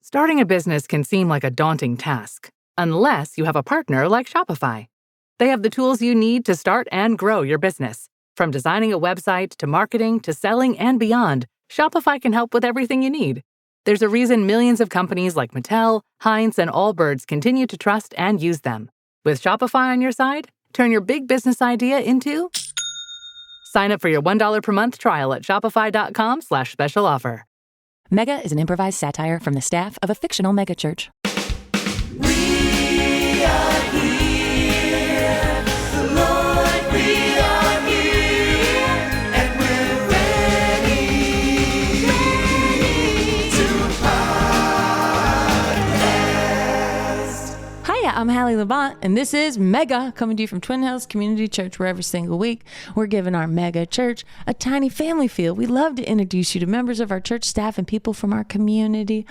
Starting a business can seem like a daunting task, unless you have a partner like Shopify. They have the tools you need to start and grow your business. From designing a website to marketing to selling and beyond, Shopify can help with everything you need. There's a reason millions of companies like Mattel, Heinz, and Allbirds continue to trust and use them. With Shopify on your side, turn your big business idea into... Sign up for your $1 per month trial at shopify.com/special offer. Mega is an improvised satire from the staff of a fictional megachurch. We are here, the Lord, we are here, and we're ready to podcast. Hiya, I'm Halle Levant, and this is Mega, coming to you from Twin Hills Community Church, where every single week we're giving our mega church a tiny family feel. We love to introduce you to members of our church staff and people from our community.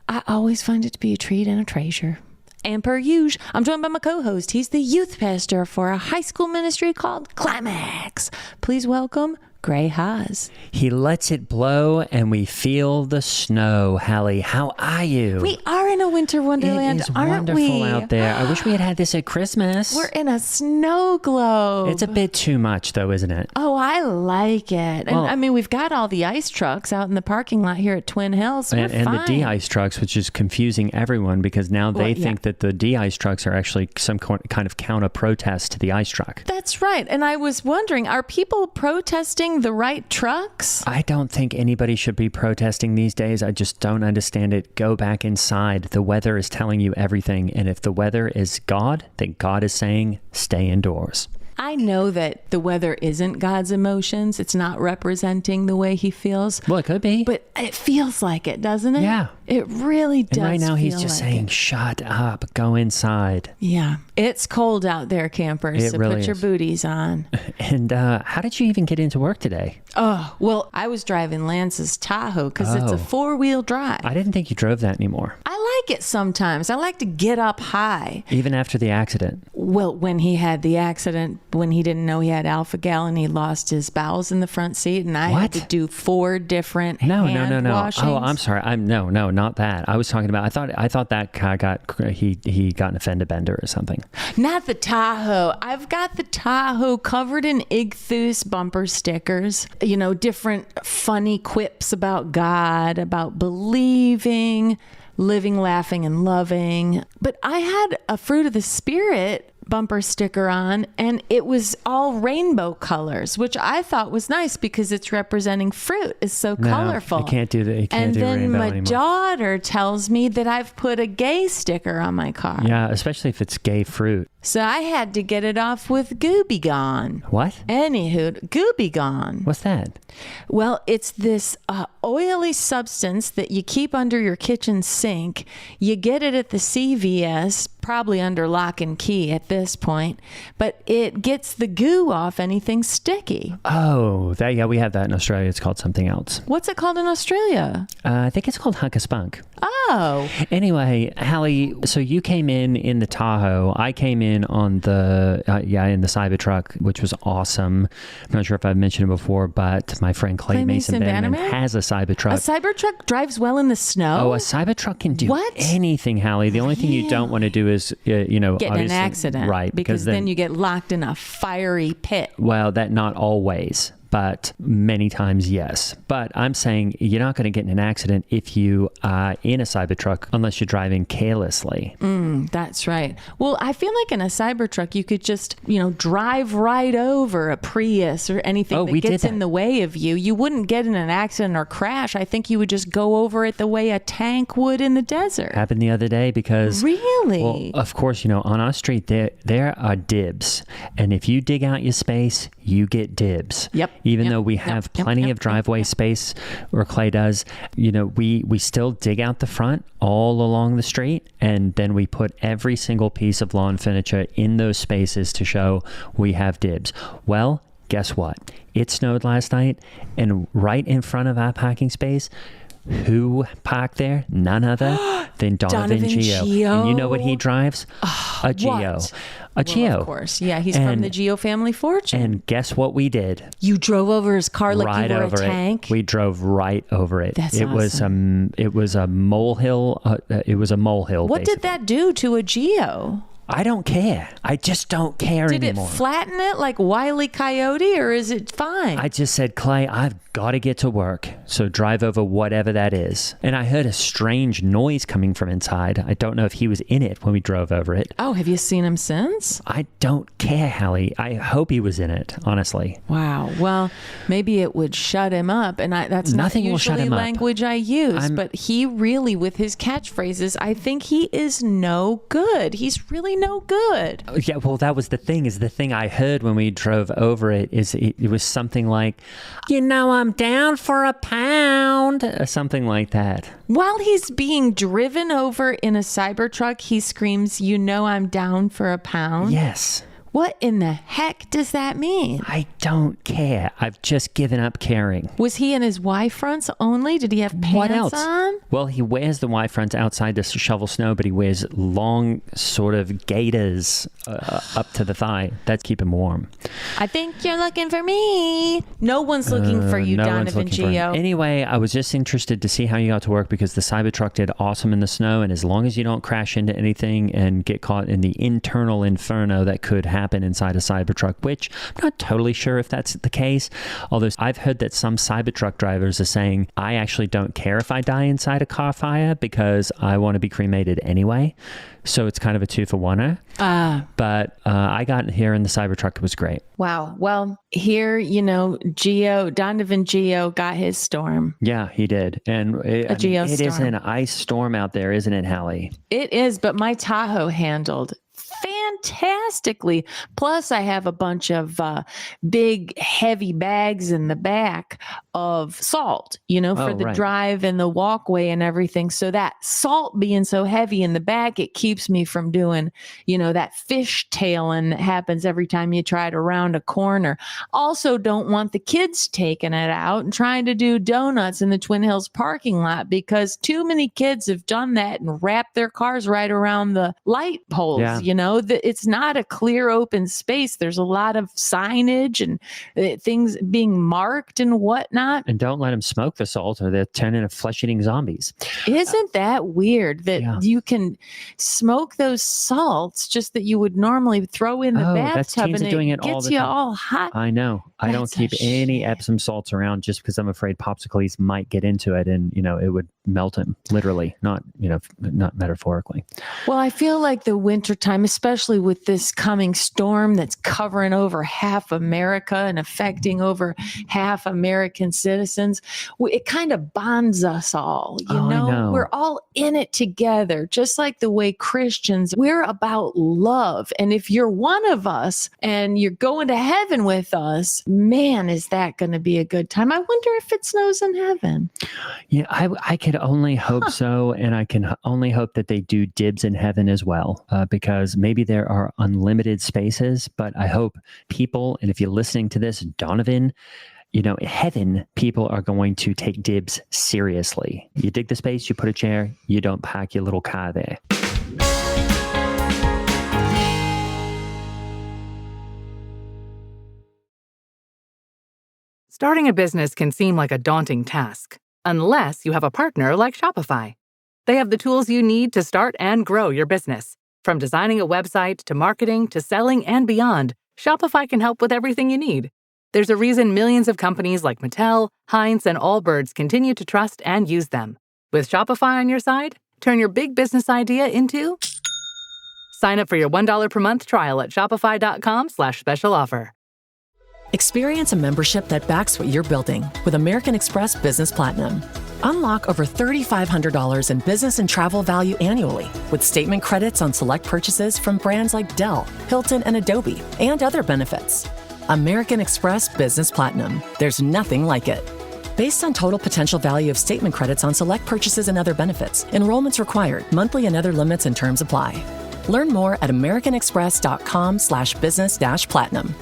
I always find it to be a treat and a treasure. And per usual, I'm joined by my co-host. He's the youth pastor for a high school ministry called Climax. Please welcome Gray Haas. He lets it blow and we feel the snow. Halle, how are you? We are in a winter wonderland, it is aren't wonderful we? out there. I wish we had this at Christmas. We're in a snow globe. It's a bit too much though, isn't it? Oh, I like it. Well, and I mean, we've got all the ice trucks out in the parking lot here at Twin Hills. So and the de-ice trucks, which is confusing everyone because now they think that the de-ice trucks are actually some kind of counter-protest to the ice truck. That's right. And I was wondering, are people protesting the right trucks? I don't think anybody should be protesting these days. I just don't understand it. Go back inside. The weather is telling you everything. And if the weather is God, then God is saying, stay indoors. I know that the weather isn't God's emotions. It's not representing the way he feels. Well, it could be. But it feels like it, doesn't it? Yeah. It really does. And right now he's just like saying, it. shut up, go inside. Yeah. It's cold out there, campers. It so really put your is. booties on. And how did you even get into work today? Oh, well, I was driving Lance's Tahoe because it's a 4-wheel drive. I didn't think you drove that anymore. I like it sometimes. I like to get up high. Even after the accident. Well, when he had the accident, when he didn't know he had alpha-gal and he lost his bowels in the front seat, and I had to do 4 different hand washings. Oh, I'm sorry. No, not that. I was talking about. I thought that guy he got an fender bender or something. Not the Tahoe. I've got the Tahoe covered in Ichthus bumper stickers. You know, different funny quips about God, about believing, living, laughing, and loving. But I had a Fruit of the Spirit bumper sticker on, and it was all rainbow colors, which I thought was nice because it's representing fruit. It's so colorful. You can't do that. You can't do rainbow my anymore. daughter tells me that I've put a gay sticker on my car. Yeah, especially if it's gay fruit. So I had to get it off with Gooby Gone. What? Anywho, Gooby Gone. What's that? Well, it's this oily substance that you keep under your kitchen sink. You get it at the CVS, probably under lock and key at this point, but it gets the goo off anything sticky. Oh, we have that in Australia. It's called something else. What's it called in Australia? I think it's called Hunk Spunk. Oh. Anyway, Halle, so you came in the Tahoe. I came in on the in the Cybertruck, which was awesome. I'm not sure if I've mentioned it before, but my friend Clay Mason Bannerman has a Cybertruck. A Cybertruck drives well in the snow? Oh, a Cybertruck can do anything, Halle. The only thing you don't want to do is get in an accident, right? Because then you get locked in a fiery pit. Well, that not always. But many times, yes. But I'm saying you're not going to get in an accident if you are in a Cybertruck unless you're driving carelessly. That's right. Well, I feel like in a Cybertruck, you could just, drive right over a Prius or anything that gets in the way of you. You wouldn't get in an accident or crash. I think you would just go over it the way a tank would in the desert. Happened the other day because... Really? Well, of course, on our street, there are dibs. And if you dig out your space, you get dibs. Yep. Even though we have plenty of driveway space, or Clay does, we still dig out the front all along the street, and then we put every single piece of lawn furniture in those spaces to show we have dibs. Well, guess what? It snowed last night, and right in front of our parking space, Who parked there? None other than Donovan Geo. And you know what he drives? A Geo. What? A Geo. Well, of course. Yeah, he's from the Geo family fortune. And guess what we did? You drove over his car like Right you were over a tank? We drove right over it. That's it awesome. was a molehill. It was a molehill. What did that do to a Geo? I don't care. I just don't care Did anymore. it flatten it like Wile E. Coyote, or is it fine? I just said, Clay, I've got to get to work. So drive over whatever that is. And I heard a strange noise coming from inside. I don't know if he was in it when we drove over it. Oh, have you seen him since? I don't care, Hallie. I hope he was in it, honestly. Wow. Well, maybe it would shut him up. And that's Nothing not will shut usually him up. language I use. But he really, with his catchphrases, I think he is no good. He's really no good. Yeah, well, that was the thing. Is the thing I heard when we drove over it is it was something like, I'm down for a pound, something like that. While he's being driven over in a Cybertruck, he screams, I'm down for a pound. Yes. What in the heck does that mean? I don't care. I've just given up caring. Was he in his Y fronts only? Did he have pants What else? on? Well, he wears the Y fronts outside to shovel snow, but he wears long sort of gaiters up to the thigh. That keep him warm. I think you're looking for me. No one's looking for you, No one's Donovan looking for him. Geo. Anyway, I was just interested to see how you got to work because the Cybertruck did awesome in the snow, and as long as you don't crash into anything and get caught in the internal inferno that could happen inside a Cybertruck, which I'm not totally sure if that's the case, although I've heard that some Cybertruck drivers are saying, I actually don't care if I die inside a car fire because I want to be cremated anyway. So it's kind of a 2-for-1er. But I got here in the Cybertruck. It was great. Wow. Well, here, Donovan Geo got his storm. Yeah, he did. And it is storm. an ice storm out there, isn't it, Hallie? It is, but my Tahoe handled fantastically. Plus, I have a bunch of big, heavy bags in the back of salt, for the drive and the walkway and everything. So that salt being so heavy in the back, it keeps me from doing, that fish tailing that happens every time you try to round a corner. Also, don't want the kids taking it out and trying to do donuts in the Twin Hills parking lot because too many kids have done that and wrapped their cars right around the light poles. Yeah. It's not a clear open space. There's a lot of signage and things being marked and whatnot. And don't let them smoke the salt or they'll turn into flesh-eating zombies. Isn't that weird that you can smoke those salts just that you would normally throw in the bathtub teens and are doing it it all gets the you time. all hot? I know. I don't That's keep a any shame. Epsom salts around just because I'm afraid popsicles might get into it and, it would melt him, literally, not metaphorically. Well, I feel like the wintertime, especially with this coming storm that's covering over half America and affecting over half American citizens, it kind of bonds us all. I know. We're all in it together, just like the way Christians, we're about love. And if you're one of us and you're going to heaven with us, man, is that going to be a good time. I wonder if it snows in heaven. Yeah, I could only hope so. And I can only hope that they do dibs in heaven as well, because maybe there are unlimited spaces, but I hope people, and if you're listening to this, Donovan, in heaven, people are going to take dibs seriously. You dig the space, you put a chair, you don't pack your little car there. Starting a business can seem like a daunting task, unless you have a partner like Shopify. They have the tools you need to start and grow your business. From designing a website to marketing to selling and beyond, Shopify can help with everything you need. There's a reason millions of companies like Mattel, Heinz, and Allbirds continue to trust and use them. With Shopify on your side, turn your big business idea into... Sign up for your $1 per month trial at shopify.com/special offer. Experience a membership that backs what you're building with American Express Business Platinum. Unlock over $3,500 in business and travel value annually with statement credits on select purchases from brands like Dell, Hilton, and Adobe, and other benefits. American Express Business Platinum. There's nothing like it. Based on total potential value of statement credits on select purchases and other benefits, enrollments required, monthly and other limits and terms apply. Learn more at americanexpress.com/business-platinum.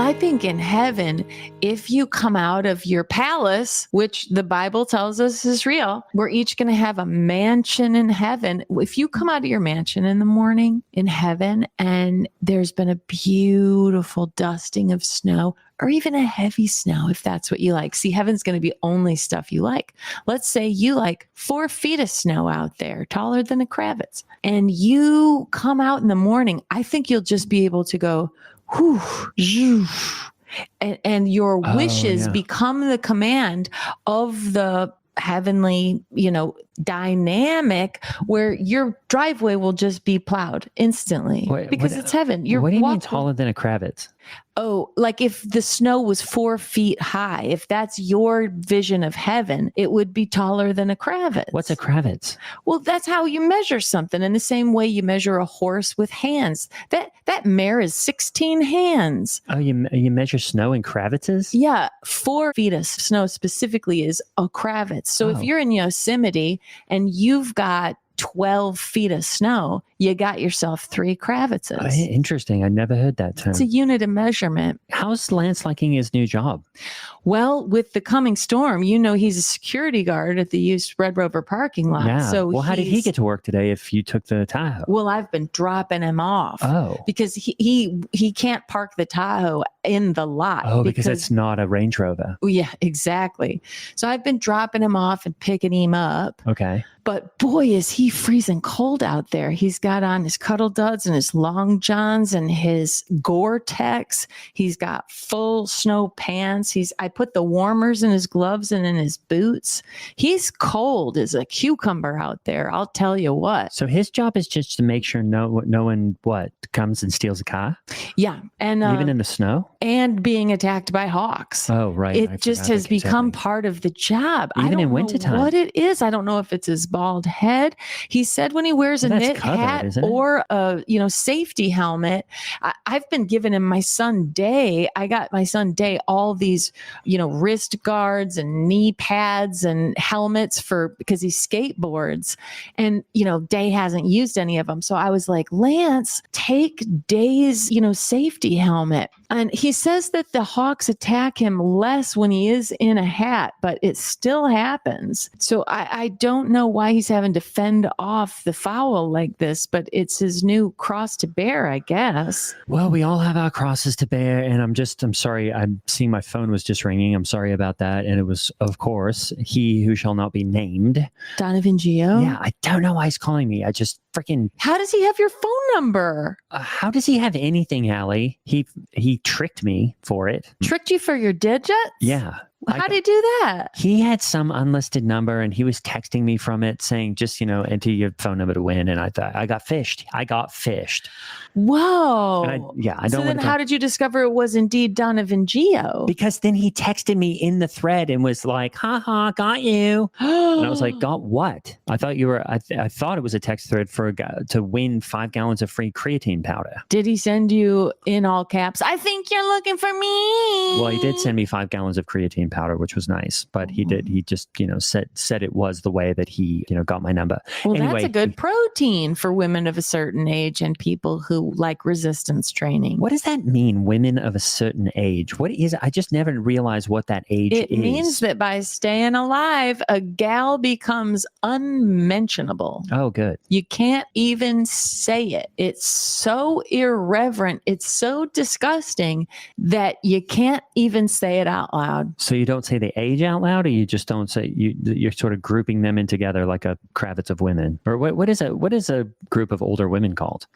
I think in heaven, if you come out of your palace, which the Bible tells us is real, we're each going to have a mansion in heaven. If you come out of your mansion in the morning in heaven and there's been a beautiful dusting of snow, or even a heavy snow, if that's what you like. See, heaven's going to be only stuff you like. Let's say you like 4 feet of snow out there, taller than a Kravitz, and you come out in the morning. I think you'll just be able to go, whew, zhoof, and your wishes become the command of the heavenly, dynamic where your driveway will just be plowed instantly because it's heaven. What do you mean taller than a Kravitz? Oh, like if the snow was 4 feet high, if that's your vision of heaven, it would be taller than a Kravitz. What's a Kravitz? Well, that's how you measure something. In the same way you measure a horse with hands. That mare is 16 hands. Oh, you measure snow in Kravitzes? Yeah, 4 feet of snow specifically is a Kravitz. So if you're in Yosemite and you've got 12 feet of snow, you got yourself 3 Kravitzes. Oh, interesting. I never heard that term. It's a unit of measurement. How's Lance liking his new job? Well, with the coming storm, he's a security guard at the used Red Rover parking lot. Yeah. So well, how did he get to work today if you took the Tahoe? Well, I've been dropping him off. Oh. Because he can't park the Tahoe in the lot. Oh, because it's not a Range Rover. Yeah, exactly. So I've been dropping him off and picking him up. Okay. But boy, is he freezing cold out there. He's got on his cuddle duds and his long johns and his Gore-Tex. He's got full snow pants. I put the warmers in his gloves and in his boots. He's cold as a cucumber out there. I'll tell you what. So his job is just to make sure no one comes and steals a car? Yeah. And even in the snow? And being attacked by hawks. Oh, right. It just has become part of the job. Even I don't in know wintertime. what it is. I don't know if it's his bald head. He said when he wears a knit hat or a safety helmet. I've been giving him my son Day. I got my son Day all these wrist guards and knee pads and helmets because he skateboards, and Day hasn't used any of them. So I was like, Lance, take Day's safety helmet. And he says that the hawks attack him less when he is in a hat, but it still happens. So I don't know why he's having to fend off the fowl like this, but it's his new cross to bear, I guess. Well, we all have our crosses to bear, and I'm sorry. I'm seeing my phone was just ringing. I'm sorry about that. And it was, of course, he who shall not be named. Donovan Geo? Yeah, I don't know why he's calling me. I just freaking... How does he have your phone number? How does he have anything, Hallie? He tricked me for it. Tricked you for your digits? Yeah. How did he do that? He had some unlisted number and he was texting me from it saying, just, enter your phone number to win. And I thought, I got fished. Whoa. I don't So then how did you discover it was indeed Donovan Geo? Because then he texted me in the thread and was like, haha, got you. And I was like, got what? I thought I thought it was a text thread for a guy to win 5 gallons of free creatine powder. Did he send you in all caps, I think you're looking for me? Well, he did send me 5 gallons of creatine powder, which was nice. But he just, said it was the way that he, got my number. Well, anyway, that's a good protein for women of a certain age and people who like resistance training. What does that mean, women of a certain age? What is it? I just never realized what that age is. It means that by staying alive, a gal becomes unmentionable. Oh, good. You can't even say it. It's so irreverent. It's so disgusting that you can't even say it out loud. So you don't say the age out loud, or you just don't say you're sort of grouping them in together like a Kravitz of women, or what is a group of older women called?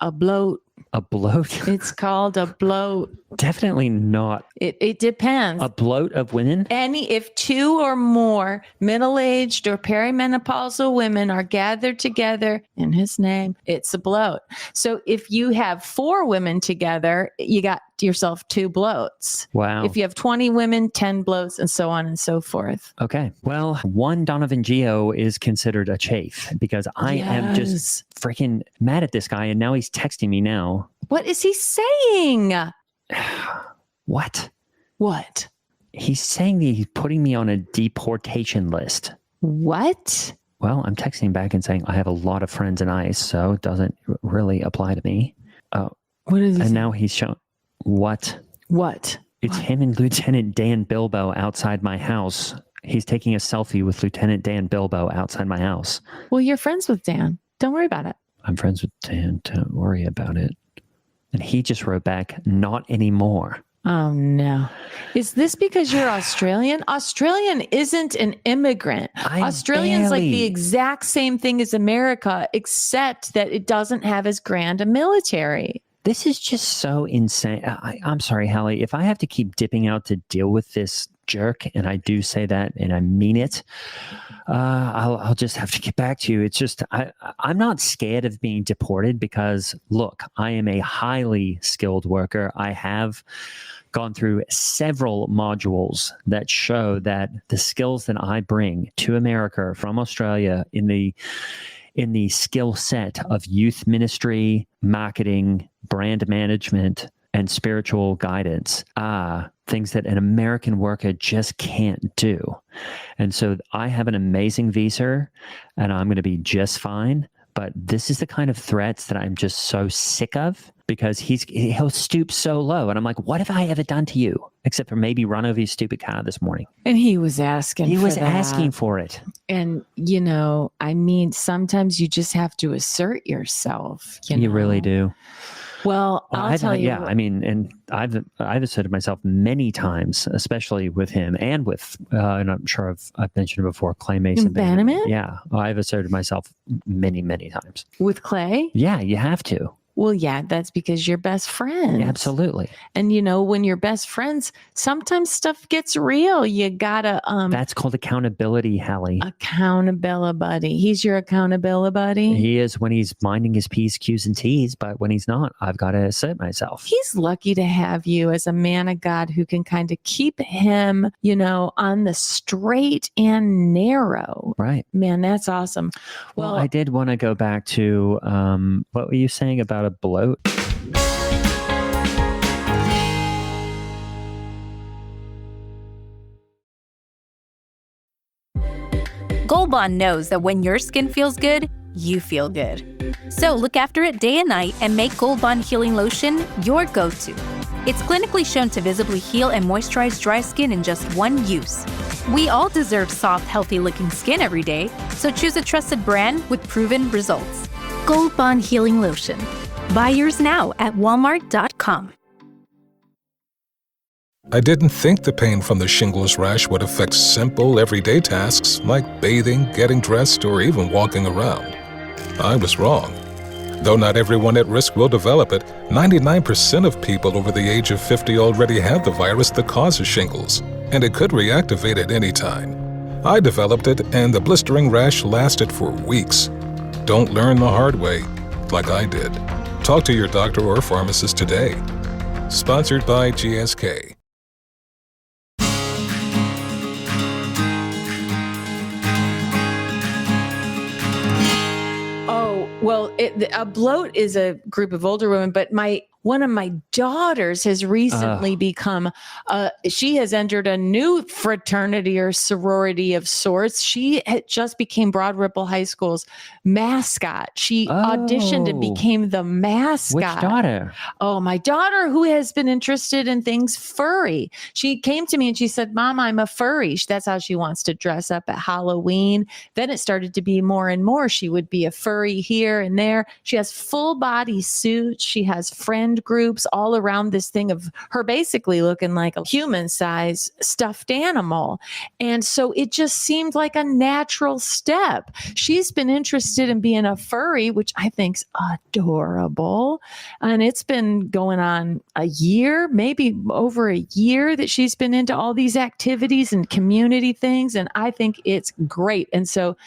A bloat. A bloat? It's called a bloat. Definitely not. It depends. A bloat of women? If 2 or more middle-aged or perimenopausal women are gathered together in his name, it's a bloat. So if you have 4 women together, you got yourself 2 bloats. Wow. If you have 20 women, 10 bloats, and so on and so forth. Okay. Well, one Donovan Geo is considered a chafe because I am just freaking mad at this guy, and now he's texting me now. What is he saying? What? What? He's saying that he's putting me on a deportation list. What? Well, I'm texting back and saying I have a lot of friends in ICE, so it doesn't really apply to me. What is and now he's showing what? What? It's him and Lieutenant Dan Bilbo outside my house. He's taking a selfie with Lieutenant Dan Bilbo outside my house. Well, you're friends with Dan. Don't worry about it. I'm friends with Dan. Don't worry about it. And he just wrote back, not anymore. Oh, no. Is this because you're Australian? Australian isn't an immigrant. Australian's like the exact same thing as America, except that it doesn't have as grand a military. This is just so insane. I'm sorry, Halle. If I have to keep dipping out to deal with this jerk, and I do say that and I mean it, I'll just have to get back to you. It's just, I'm not scared of being deported because, look, I am a highly skilled worker. I have gone through several modules that show that the skills that I bring to America from Australia in the skill set of youth ministry, marketing, brand management, and spiritual guidance are things that an American worker just can't do. And so I have an amazing visa and I'm going to be just fine. But this is the kind of threats that I'm just so sick of because he'll stoop so low. And I'm like, what have I ever done to you? Except for maybe run over your stupid car this morning. And he was asking asking for it. And, I mean, sometimes you just have to assert yourself. You really do. Well, I'll tell you. Yeah, I mean, and I've asserted myself many times, especially with him and with, and I'm sure I've mentioned it before, Clay Mason. Bannerman? Yeah, I've asserted myself many, many times. With Clay? Yeah, you have to. Well, yeah, that's because you're best friends. Absolutely. And when you're best friends, sometimes stuff gets real. You gotta that's called accountability, Halle. Accountability buddy. He's your accountability buddy. He is when he's minding his P's, Q's, and T's, but when he's not, I've got to assert myself. He's lucky to have you as a man of God who can kind of keep him, on the straight and narrow. Right. Man, that's awesome. Well, I did want to go back to what were you saying about a bloat? Gold Bond knows that when your skin feels good, you feel good. So look after it day and night and make Gold Bond Healing Lotion your go-to. It's clinically shown to visibly heal and moisturize dry skin in just one use. We all deserve soft, healthy-looking skin every day, so choose a trusted brand with proven results. Gold Bond Healing Lotion. Buy yours now at walmart.com. I didn't think the pain from the shingles rash would affect simple, everyday tasks like bathing, getting dressed, or even walking around. I was wrong. Though not everyone at risk will develop it, 99% of people over the age of 50 already have the virus that causes shingles, and it could reactivate at any time. I developed it, and the blistering rash lasted for weeks. Don't learn the hard way, like I did. Talk to your doctor or pharmacist today. Sponsored by GSK. Well, a bloat is a group of older women, but one of my daughters has recently become, she has entered a new fraternity or sorority of sorts. She just became Broad Ripple High School's mascot. She auditioned and became the mascot. Which daughter? Oh, my daughter, who has been interested in things furry. She came to me and she said, Mom, I'm a furry. That's how she wants to dress up at Halloween. Then it started to be more and more. She would be a furry here and there. She has full body suits. She has friend groups all around this thing of her basically looking like a human-sized stuffed animal. And so it just seemed like a natural step. She's been interested in being a furry, which I think's adorable. And it's been going on a year, maybe over a year that she's been into all these activities and community things. And I think it's great. And so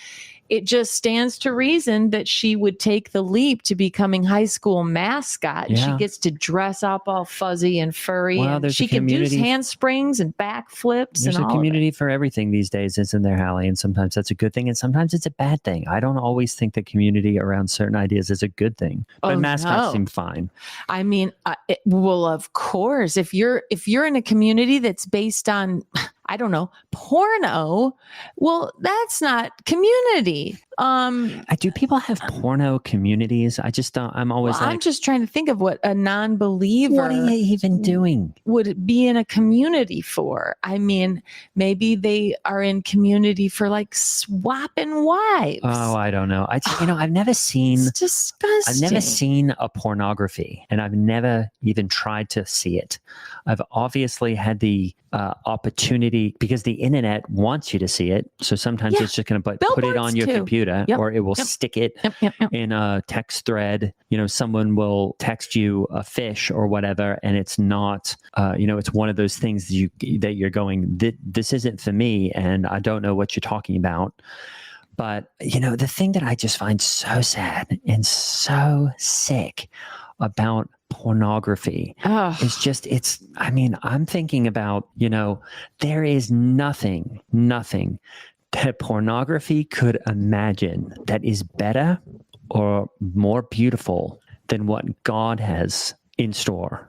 it just stands to reason that she would take the leap to becoming high school mascot. Yeah. She gets to dress up all fuzzy and furry. Well, and she can do handsprings and backflips. There's and a community for everything these days, isn't there, Halle? And sometimes that's a good thing, and sometimes it's a bad thing. I don't always think the community around certain ideas is a good thing, but mascots seem fine. I mean, well, of course, if you're in a community that's based on, I don't know, porno, well, that's not community. Do people have porno communities? I just don't. I'm always I'm just trying to think of what a non-believer what are you even doing? would be in a community for. I mean, maybe they are in community for like swapping wives. Oh, I don't know. I've never seen. It's disgusting. I've never seen a pornography, and I've never even tried to see it. I've obviously had the opportunity because the internet wants you to see it. So sometimes it's just going to put it on your computer, or it will stick it in a text thread. Someone will text you a fish or whatever, and it's not. It's one of those things that you're going, this isn't for me, and I don't know what you're talking about. But, the thing that I just find so sad and so sick about pornography is just, I'm thinking about, there is nothing that pornography could imagine that is better or more beautiful than what God has in store,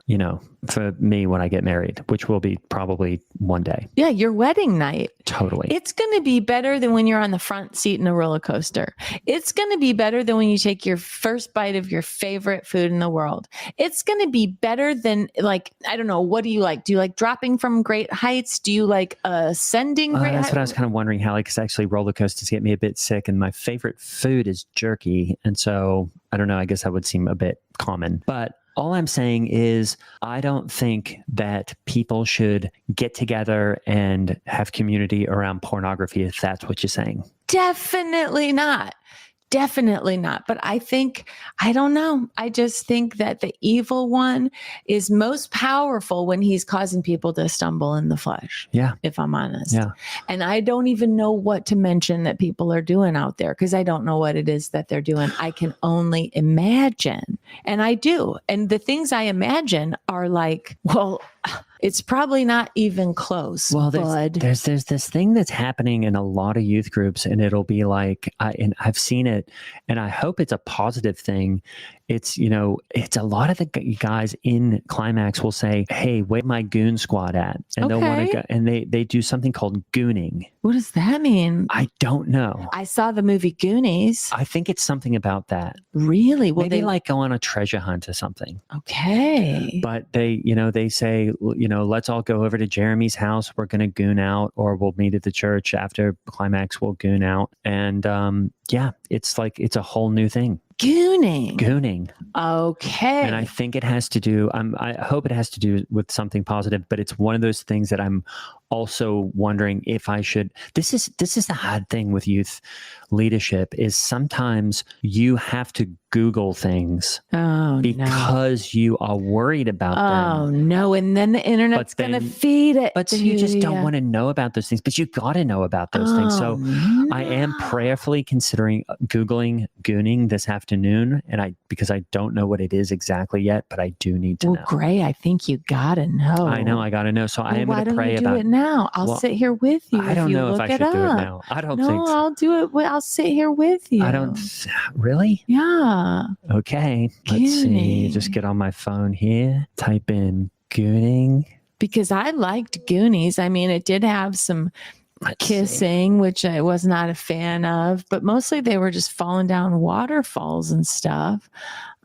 for me when I get married, which will be probably one day. Yeah, your wedding night. Totally. It's going to be better than when you're on the front seat in a roller coaster. It's going to be better than when you take your first bite of your favorite food in the world. It's going to be better than, like, I don't know, what do you like? Do you like dropping from great heights? Do you like ascending great heights? That's what I was kind of wondering, Hallie, because actually roller coasters get me a bit sick, and my favorite food is jerky. And so, I don't know, I guess that would seem a bit common. But all I'm saying is I don't think that people should get together and have community around pornography, if that's what you're saying. Definitely not. Definitely not. But I don't know. I just think that the evil one is most powerful when he's causing people to stumble in the flesh. Yeah. If I'm honest. Yeah. And I don't even know what to mention that people are doing out there because I don't know what it is that they're doing. I can only imagine. And I do. And the things I imagine are like, well, it's probably not even close. Well, bud. there's this thing that's happening in a lot of youth groups, and it'll be like, and I've seen it, and I hope it's a positive thing. It's, it's a lot of the guys in Climax will say, hey, where's my goon squad at? And they'll want to go, and they do something called gooning. What does that mean? I don't know. I saw the movie Goonies. I think it's something about that. Really? Well, maybe like go on a treasure hunt or something. Okay. But they say, let's all go over to Jeremy's house. We're going to goon out, or we'll meet at the church after Climax. We'll goon out. And it's like, it's a whole new thing. Gooning. Okay. And I think it has to do, I hope it has to do with something positive, but it's one of those things that I'm also wondering if I should, this is the hard thing with youth leadership is sometimes you have to Google things because you are worried about them. Oh no. And then the internet's going to feed it. But you just don't want to know about those things, but you got to know about those things. So I am prayerfully considering Googling gooning this afternoon. And because I don't know what it is exactly yet, but I do need to know. Gray, I think you got to know. I know. I got to know. So I am going to pray about it. Why don't you do it now? I'll sit here with you. I don't know if I should do it now. I don't think so. I'll do it. I'll sit here with you. I don't really? Yeah. Okay. Let's see. Just get on my phone here. Type in gooning. Because I liked Goonies. I mean, it did have some kissing, which I was not a fan of, but mostly they were just falling down waterfalls and stuff.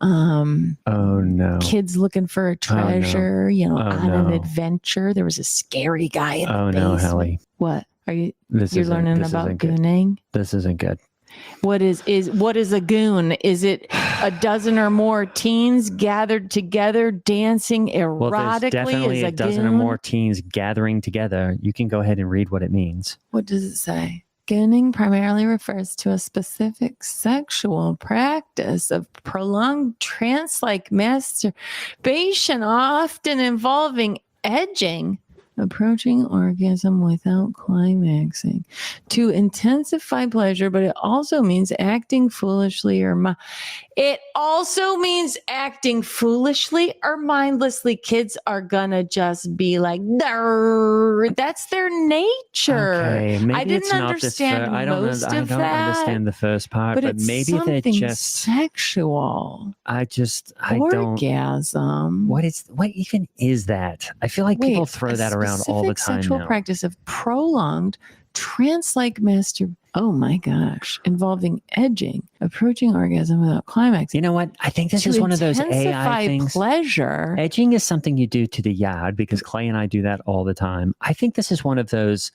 Oh no. Kids looking for a treasure, on an adventure. There was a scary guy in the basement. Oh no, Hallie. What? You're learning about gooning? This isn't good. What is a goon? Is it a dozen or more teens gathered together dancing erotically? Well, there's definitely a dozen or more teens gathering together. You can go ahead and read what it means. What does it say? Gooning primarily refers to a specific sexual practice of prolonged trance-like masturbation, often involving edging, approaching orgasm without climaxing, to intensify pleasure, but it also means acting foolishly or mindlessly. Kids are gonna just be like, that's their nature. Okay, maybe I didn't understand I don't understand the first part, but maybe they're just sexual. I orgasm. What even is that? I feel like people throw that around all the time sexual now. practice of prolonged trance-like oh my gosh, involving edging, approaching orgasm without climax. You know what? I think this is one of those AI things. Pleasure. Edging is something you do to the yad because Clay and I do that all the time. I think this is one of those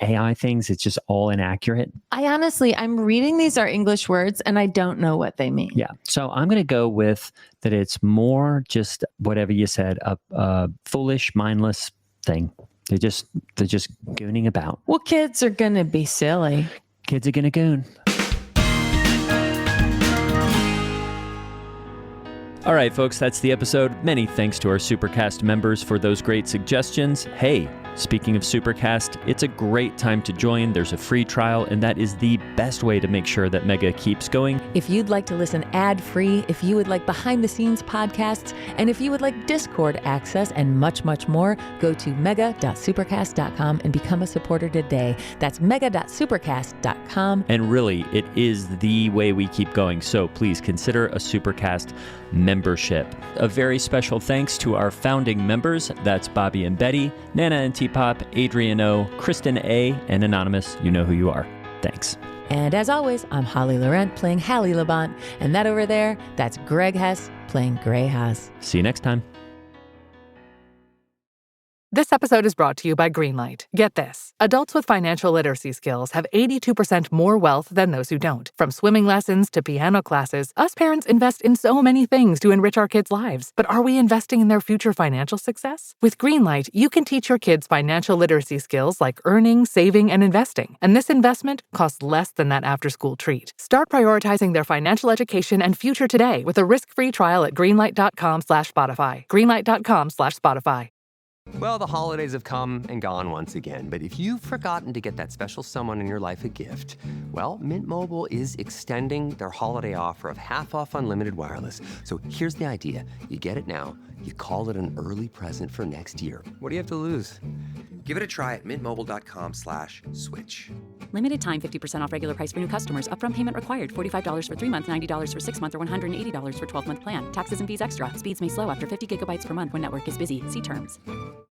AI things. It's just all inaccurate. I'm reading these are English words and I don't know what they mean. Yeah. So I'm going to go with that. It's more just whatever you said, a foolish, mindless thing. They're just gooning about. Well, kids are going to be silly. Kids are going to goon. All right, folks, that's the episode. Many thanks to our Supercast members for those great suggestions. Hey, speaking of Supercast, it's a great time to join. There's a free trial, and that is the best way to make sure that Mega keeps going. If you'd like to listen ad-free, if you would like behind-the-scenes podcasts, and if you would like Discord access and much, much more, go to mega.supercast.com and become a supporter today. That's mega.supercast.com. And really, it is the way we keep going, so please consider a Supercast membership. A very special thanks to our founding members. That's Bobby and Betty, Nana and T-Pop, Adrian O, Kristen A, and Anonymous. You know who you are. Thanks. And as always, I'm Holly Laurent playing Hallie Labont, and that over there, that's Greg Hess playing Gray Haas. See you next time. This episode is brought to you by Greenlight. Get this. Adults with financial literacy skills have 82% more wealth than those who don't. From swimming lessons to piano classes, us parents invest in so many things to enrich our kids' lives. But are we investing in their future financial success? With Greenlight, you can teach your kids financial literacy skills like earning, saving, and investing. And this investment costs less than that after-school treat. Start prioritizing their financial education and future today with a risk-free trial at greenlight.com/Spotify. Greenlight.com/Spotify. Well, the holidays have come and gone once again, but if you've forgotten to get that special someone in your life a gift, well, Mint Mobile is extending their holiday offer of half off unlimited wireless. So here's the idea. You get it now, you call it an early present for next year. What do you have to lose? Give it a try at mintmobile.com/switch. Limited time 50% off regular price for new customers. Upfront payment required. $45 for 3 months, $90 for 6 months, or $180 for 12-month plan. Taxes and fees extra. Speeds may slow after 50 gigabytes per month when network is busy. See terms.